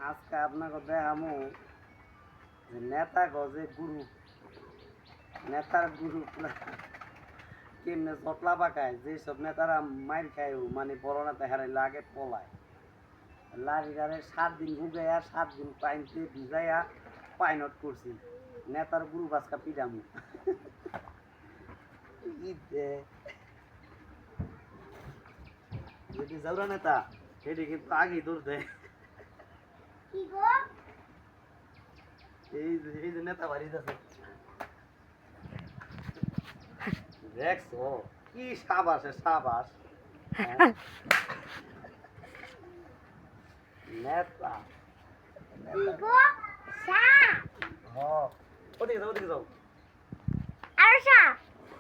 আজকে আপনাকে দেখামু যে নেতা গজে গুরু নেতার গুরু কেমনে চটলা পাকায় যেসব নেতারা মাইর খায় মানে বড় নেতা হারাইলে আগে পলায় লারিগারে 7 দিন ভুগাইয়া 7 দিন পাইনতে ভিজাইয়া পাইনট করছি নেতার গুরু বাসকা পিডামু যদি যাওরা নেতা সেটি কিন্তু আগেই দৌড় দেয় এই যে নেতা বাড়িতে আছে দেখছো কি সাবাসে সাবাস নেতা ওদিকে যাও ওদিকে যাও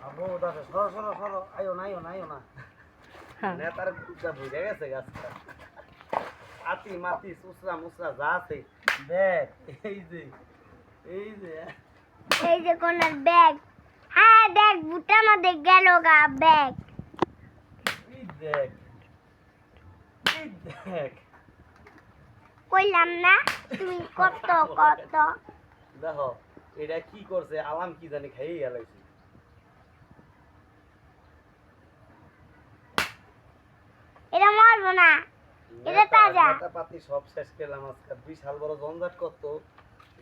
আবো দাদা সরো সরো সরো আইও না আইও না আইও না নেতার গুজা বুঝে গেছে গাছটা আতি মাতি সুসরা মুসরা যা আছে দেখ এই যে কোনার ব্যাগ হ্যাঁ দেখ বুটার মধ্যে গেল গা ব্যাগ এই দেখ কইলাম না তুমি কত দেখো এটা কি করছে আলাম কি জানি খাইয়ে গেলাইছি এটা মারবো না এটা তাজা নেতা পাতি সব শেষ করলাম আজকে বিশাল বড় জঞ্জাট করত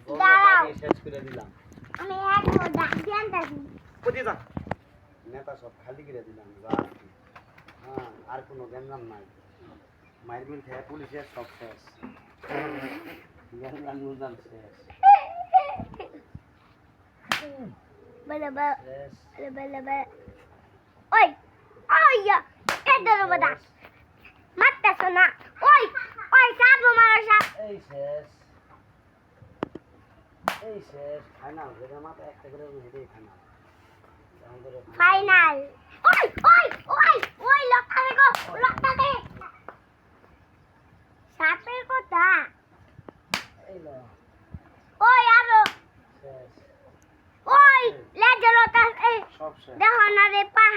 দাঁড়াও শেষ করে দিলাম আমি একটু ডাকি আনতাছি কোথায় যা নেতা সব খালি করে দিলাম যা হ্যাঁ আর কোনো গ্যাঞ্জাম নাই মাইর মিল খেয়ে পুলিশের সব শেষ গ্যাঞ্জাম গুঞ্জাম শেষ বলে ওই আইয়া এটা রবদা মারতেছ না ওই সাবো মারো সাব এই শেষ ফাইনাল যেটা মাথা একটা করে হেঁটেই ফাইনাল ফাইনাল ওই লক্কা দেখো লক্কা দে সাপের কথা এই লো ওই আরো শেষ ওই লেজলতা এই সব শেষ দেখো না রে পা